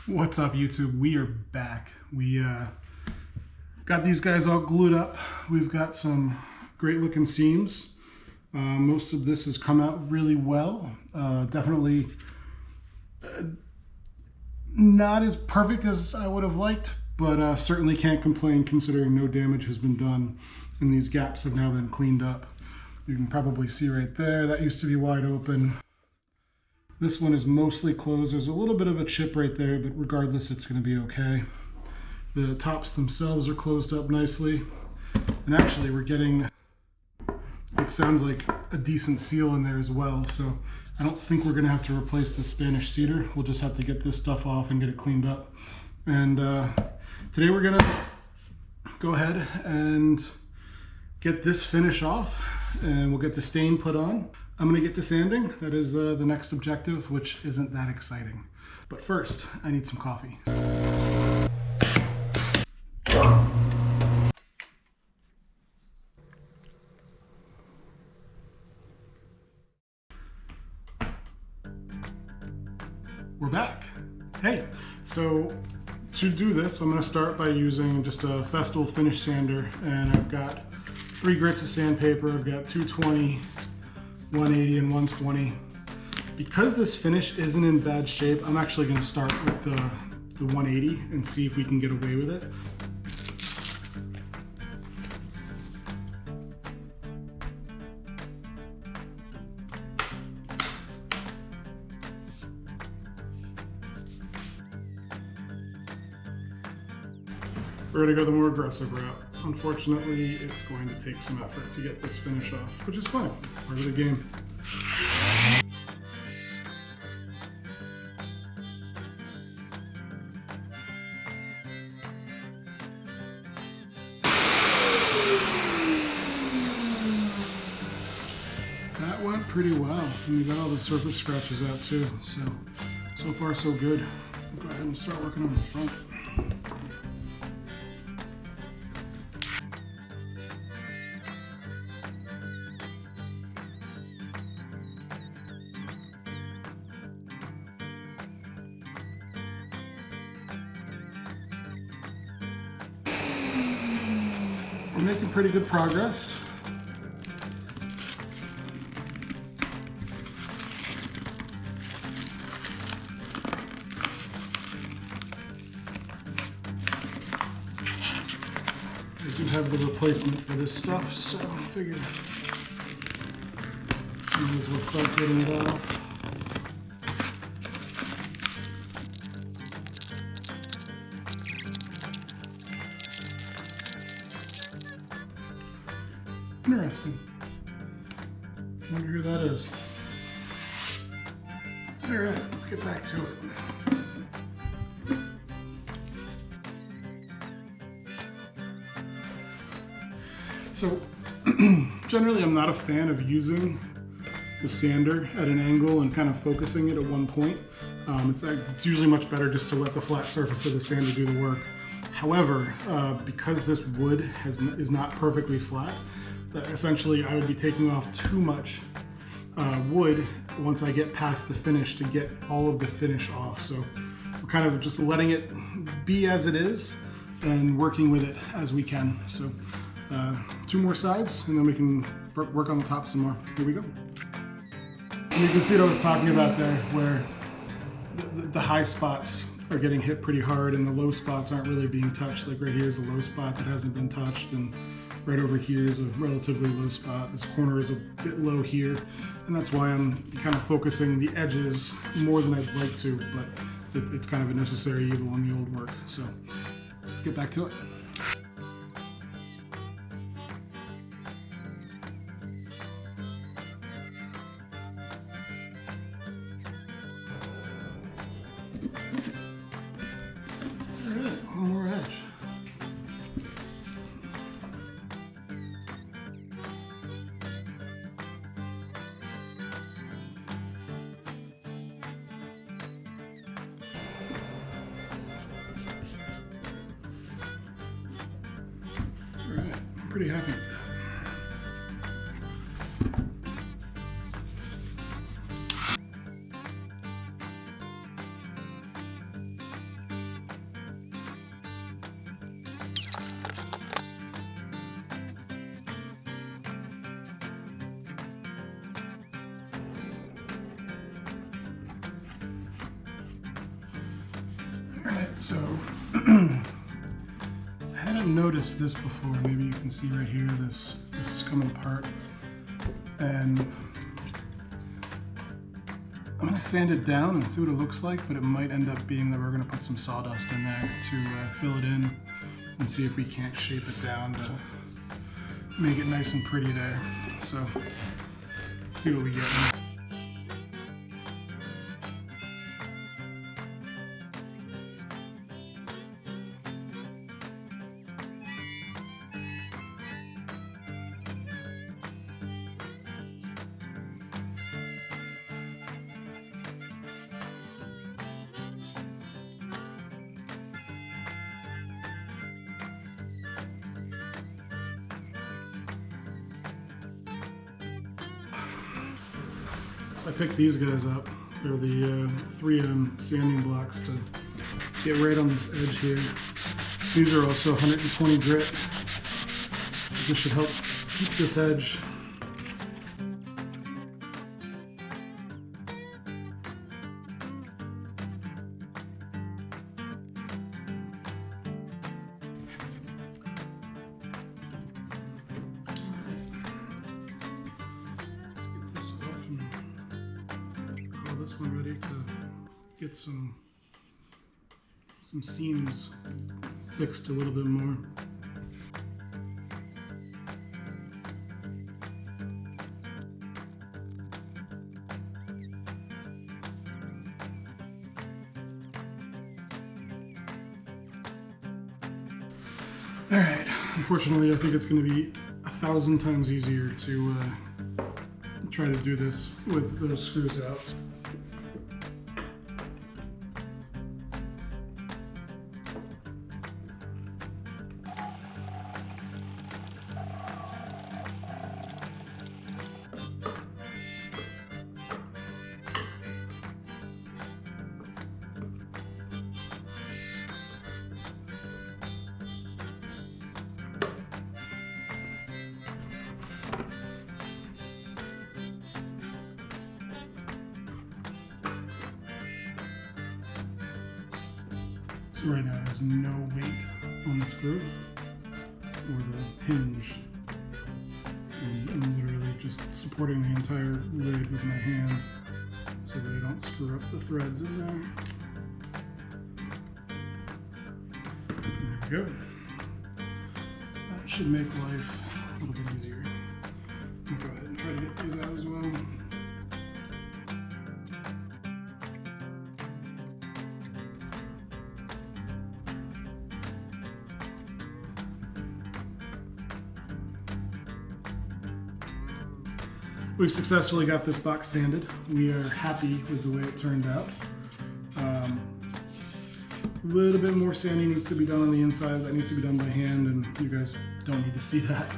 What's up, YouTube? We are back. We got these guys all glued up. We've got some great looking seams. Most of this has come out really well. Definitely not as perfect as I would have liked, but certainly can't complain considering no damage has been done and these gaps have now been cleaned up. You can probably see right there, that used to be wide open. This one is mostly closed. There's a little bit of a chip right there, but regardless, it's going to be okay. The tops themselves are closed up nicely. And actually, we're getting what sounds like a decent seal in there as well. So I don't think we're going to have to replace the Spanish cedar. We'll just have to get this stuff off and get it cleaned up. And today we're going to go ahead and get this finish off, and we'll get the stain put on. I'm going to get to sanding. That is the next objective, which isn't that exciting. But first, I need some coffee. We're back. Hey, so to do this, I'm going to start by using just a Festool finish sander, and I've got 3 grits of sandpaper. I've got 220, 180 and 120. Because this finish isn't in bad shape, I'm actually going to start with the 180 and see if we can get away with it. We're going to go the more aggressive route. Unfortunately, it's going to take some effort to get this finish off, which is fine, part of the game. That went pretty well. And we got all the surface scratches out too, so far so good. We'll go ahead and start working on the front. We're making pretty good progress. I do have the replacement for this stuff, so I figured might as well start getting it off. Interesting. Wonder who that is. All right, let's get back to it. So, generally I'm not a fan of using the sander at an angle and kind of focusing it at one point. It's usually much better just to let the flat surface of the sander do the work. However, because this wood is not perfectly flat, that essentially I would be taking off too much wood once I get past the finish to get all of the finish off. So we're kind of just letting it be as it is and working with it as we can. So 2 more sides and then we can work on the top some more. Here we go. And you can see what I was talking about there, where the high spots are getting hit pretty hard and the low spots aren't really being touched. Like right here is a low spot that hasn't been touched, and right over here is a relatively low spot. This corner is a bit low here, and that's why I'm kind of focusing the edges more than I'd like to, but it's kind of a necessary evil in the old work. So let's get back to it. All right, one more edge. All right, I'm pretty happy with that. right, so I hadn't noticed this before. Maybe you can see right here, this is coming apart. And I'm gonna sand it down and see what it looks like, but it might end up being that we're gonna put some sawdust in there to fill it in and see if we can't shape it down to make it nice and pretty there. So let's see what we get. So I picked these guys up. They're the 3M sanding blocks to get right on this edge here. These are also 120 grit. This should help keep this edge. This one ready to get some seams fixed a little bit more. All right, unfortunately I think it's going to be 1,000 times easier to try to do this with those screws out. So right now there's no weight on the screw or the hinge. And I'm literally just supporting the entire lid with my hand so that I don't screw up the threads in there. And there we go. That should make life a little bit easier. I'll go ahead and try to get these out as well. We've successfully got this box sanded. We are happy with the way it turned out. A little bit more sanding needs to be done on the inside. That needs to be done by hand, and you guys don't need to see that.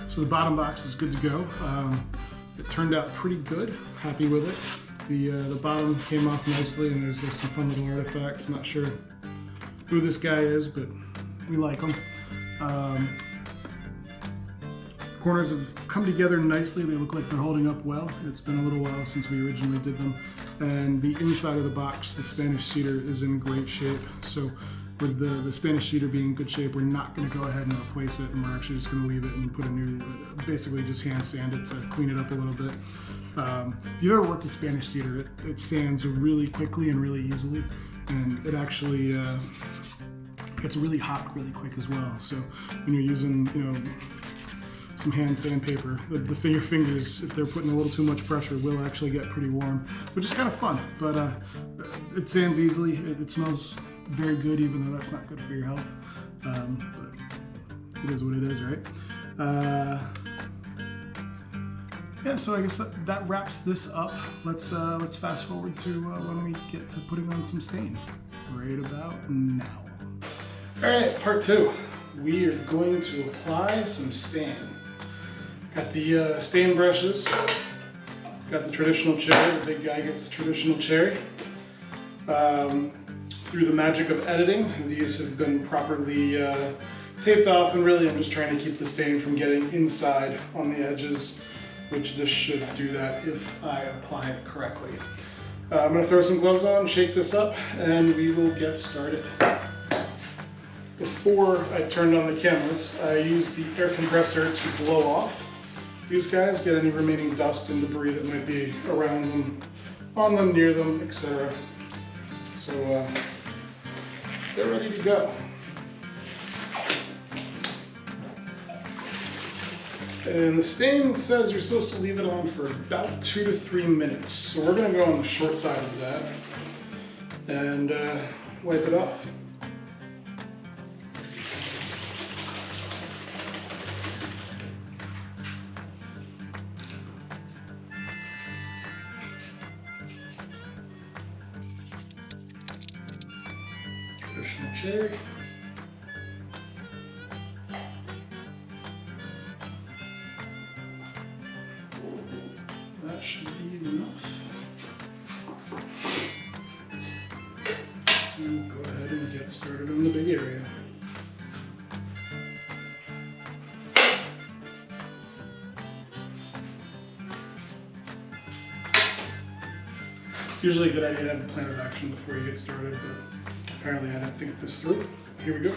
So the bottom box is good to go. It turned out pretty good. Happy with it. The bottom came off nicely, and there's some fun little artifacts. I'm not sure who this guy is, but we like him. Corners have come together nicely. They look like they're holding up well. It's been a little while since we originally did them. And the inside of the box, the Spanish cedar, is in great shape. So with the Spanish cedar being in good shape, we're not going to go ahead and replace it, and we're actually just going to leave it and put a new, basically just hand sand it to clean it up a little bit. If you've ever worked with Spanish cedar, it sands really quickly and really easily, and it actually gets really hot really quick as well. So when you're using, some hand sandpaper, your fingers, if they're putting a little too much pressure, will actually get pretty warm, which is kind of fun. But it sands easily. It smells very good, even though that's not good for your health. But it is what it is, right? Yeah, so I guess that wraps this up. Let's fast forward to when we get to putting on some stain. Right about now. All right, part two. We are going to apply some stain. Got the stain brushes. Got the traditional cherry. The big guy gets the traditional cherry. Through the magic of editing, these have been properly taped off, and really I'm just trying to keep the stain from getting inside on the edges, which this should do that if I apply it correctly. I'm going to throw some gloves on, shake this up, and we will get started. Before I turned on the cameras, I used the air compressor to blow off these guys, get any remaining dust and debris that might be around them, on them, near them, etc. So they're ready to go. And the stain says you're supposed to leave it on for about 2 to 3 minutes. So we're going to go on the short side of that and wipe it off. Traditional cherry. That should be enough. And we'll go ahead and get started on the big area. It's usually a good idea to have a plan of action before you get started, but apparently I didn't think this through. Here we go.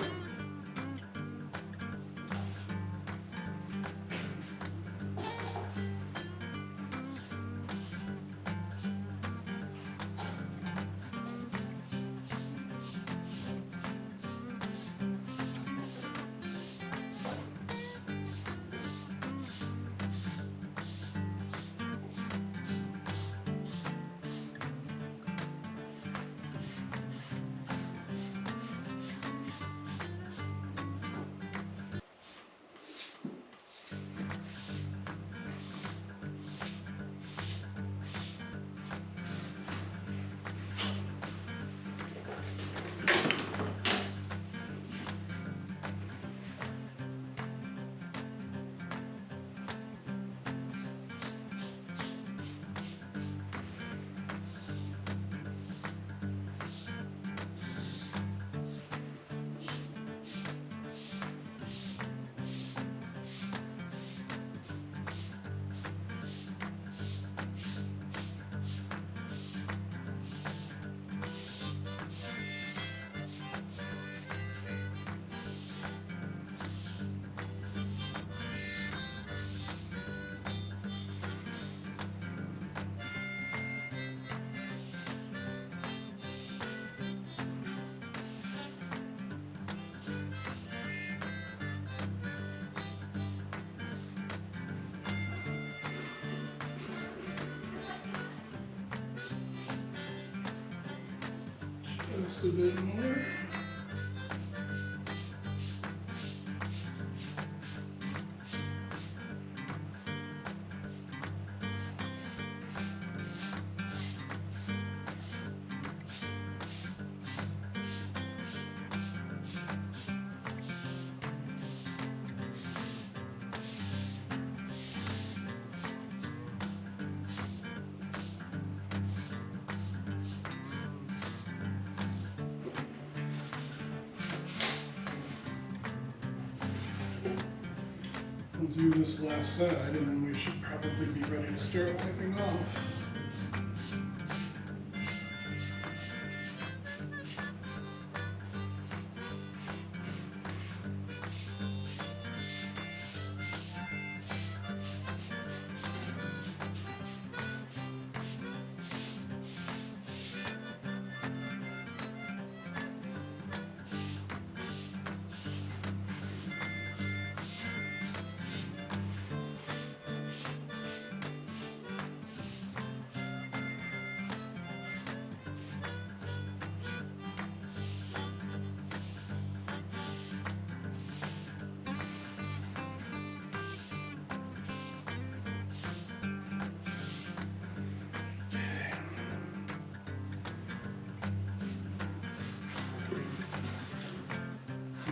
Just a bit more. We'll do this last side, and then we should probably be ready to start wiping off.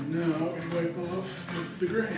Now we wipe off with the grain.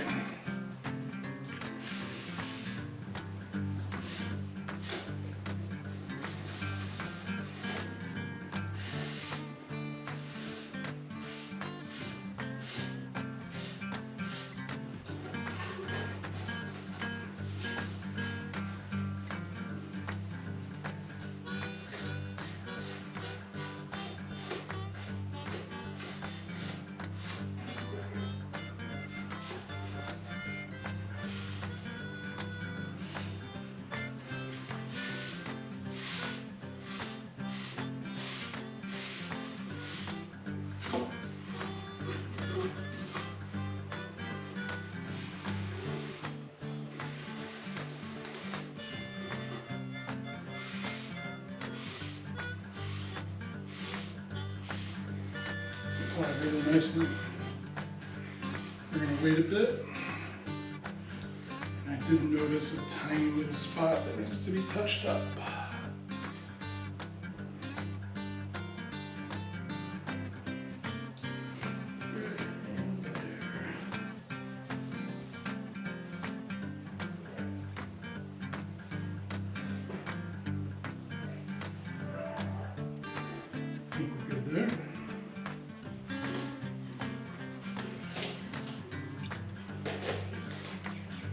applied really nicely. We're going to wait a bit. And I did notice a tiny little spot that needs to be touched up. Good there.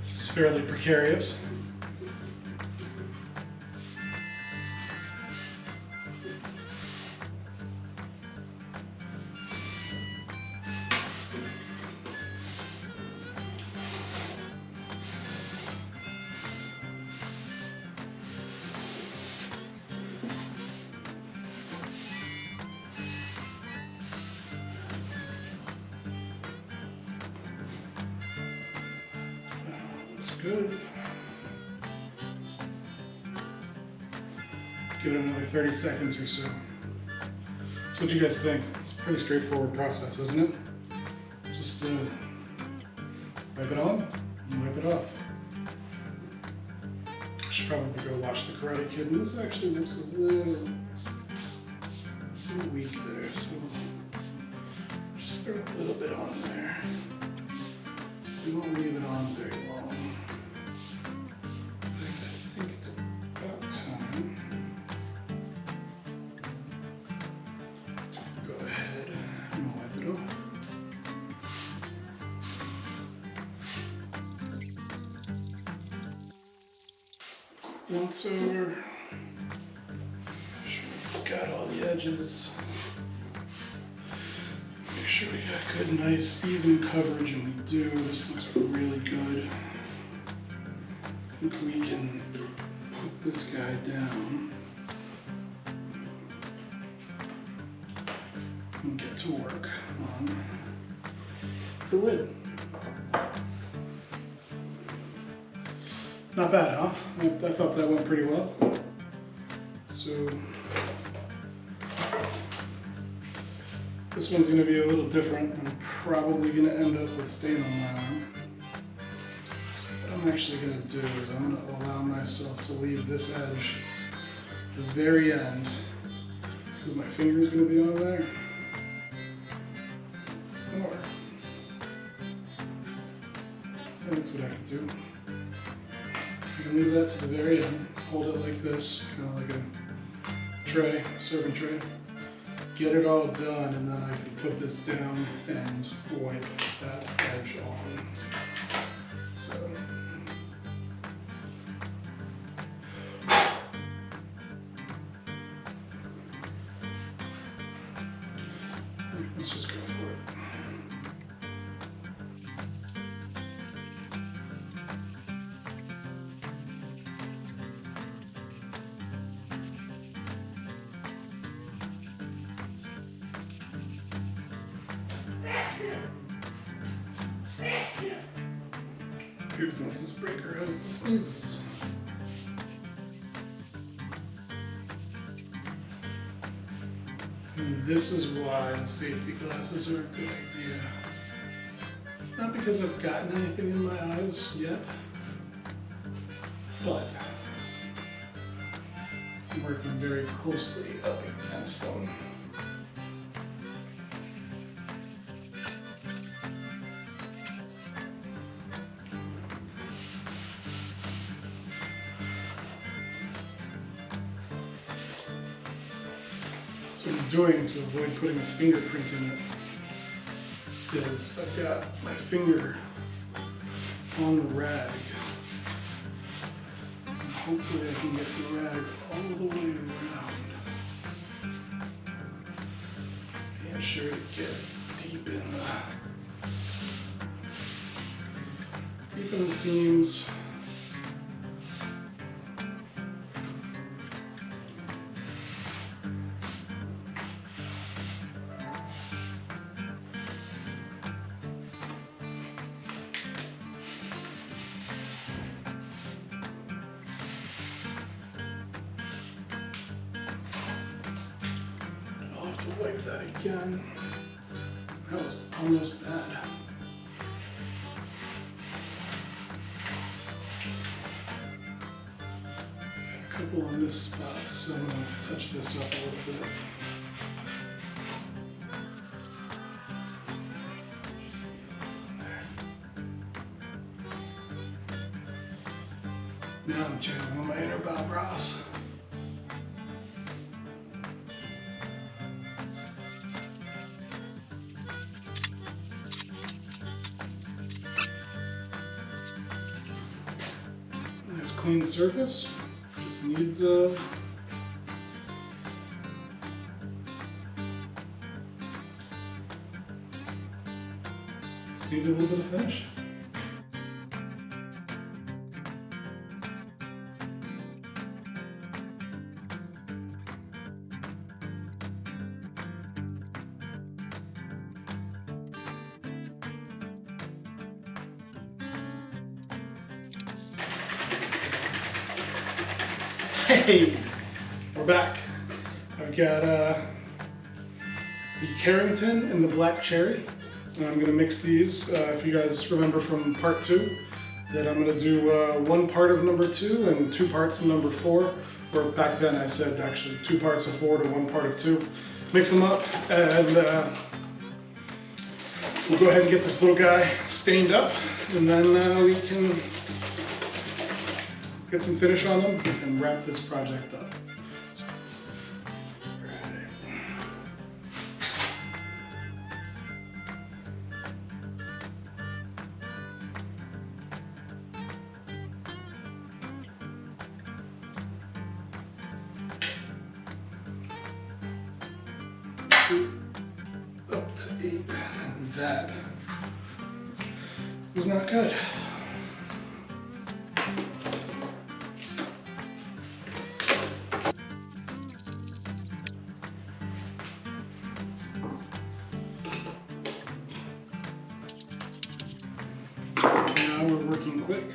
This is fairly precarious. Good. Give it another 30 seconds or so. So what do you guys think? It's a pretty straightforward process, isn't it? Just wipe it on and wipe it off. I should probably go watch the Karate Kid, and this actually looks a little weak there, so just throw a little bit on there. We won't leave it on very long. I think it's about time to go ahead and wipe it off. Once over, make sure we've got all the edges. Make sure we got good, nice, even coverage, and we do. This looks really good. I think we can put this guy down and get to work on the lid. Not bad, huh? I thought that went pretty well. So this one's going to be a little different. I'm probably going to end up with stain on my arm. So what I'm actually going to do is I'm going to allow myself to leave this edge at the very end, because my finger is going to be on there. Or that's what I can do. I can leave that to the very end, hold it like this, kind of like a tray, serving tray. Get it all done, and then I can put this down and wipe that edge off. So let's just go for it. Here's Mrs. Breaker has the sneezes. And this is why the safety glasses are a good idea. Not because I've gotten anything in my eyes yet, but I'm working very closely up against them. So what I'm doing to avoid putting a fingerprint in it is I've got my finger on the rag. And hopefully I can get the rag all the way around. Being sure to get deep in the seams. Wipe that again. That was almost bad. A couple on this spot, so I'm going to touch this up a little bit. Now I'm checking on my inner Bob Ross. Nice clean surface. Just needs a little bit of finish. Hey, we're back. I've got the Carrington and the black cherry. And I'm gonna mix these. If you guys remember from part 2, that I'm gonna do 1 part of number 2 and 2 parts of number 4. Or back then I said actually 2 parts of 4 to 1 part of 2. Mix them up and we'll go ahead and get this little guy stained up, and then we can get some finish on them and wrap this project up. Up to 8, and that was not good. Now we're working quick.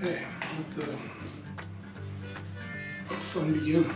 Okay, let the fun begin.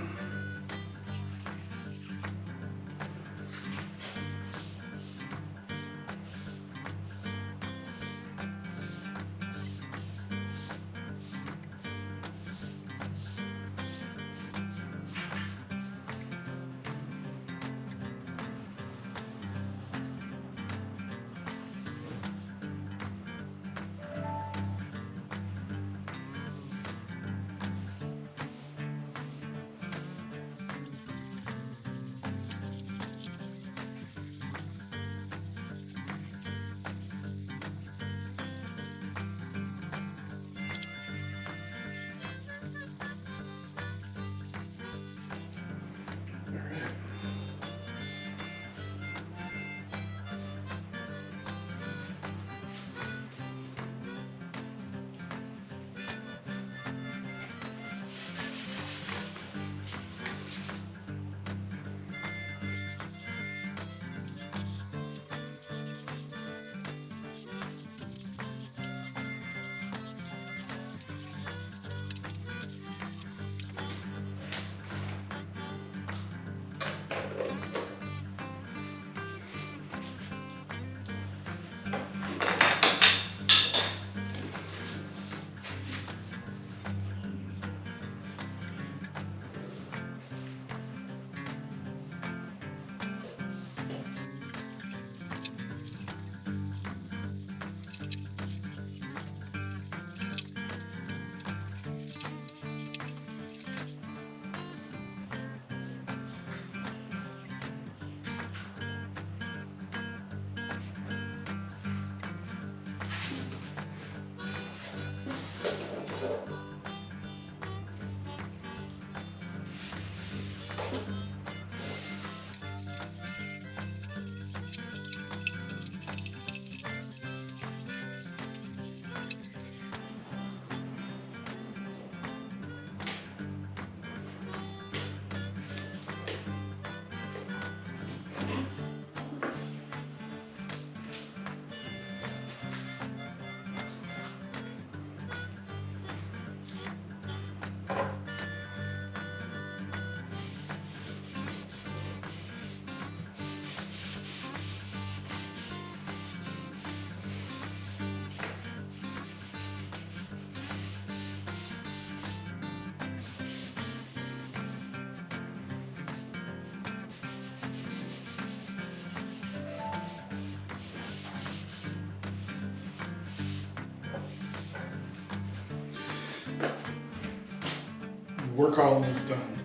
work almost done.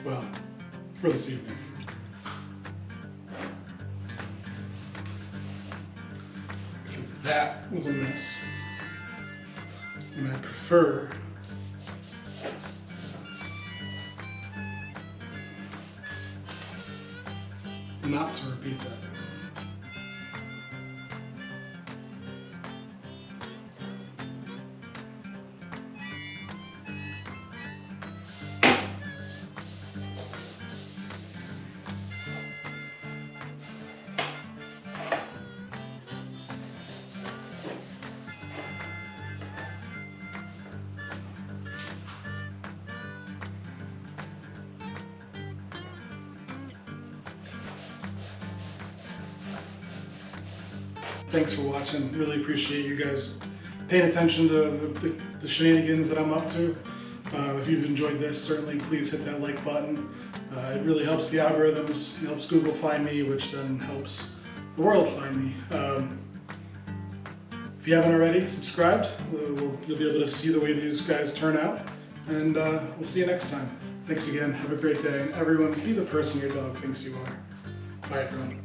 Well, for this evening. Because that was a mess. And I prefer not to repeat that. Thanks for watching. Really appreciate you guys paying attention to the shenanigans that I'm up to. If you've enjoyed this, certainly please hit that like button. It really helps the algorithms. It helps Google find me, which then helps the world find me. If you haven't already subscribed, you'll be able to see the way these guys turn out. And we'll see you next time. Thanks again. Have a great day. And everyone, be the person your dog thinks you are. Bye, everyone.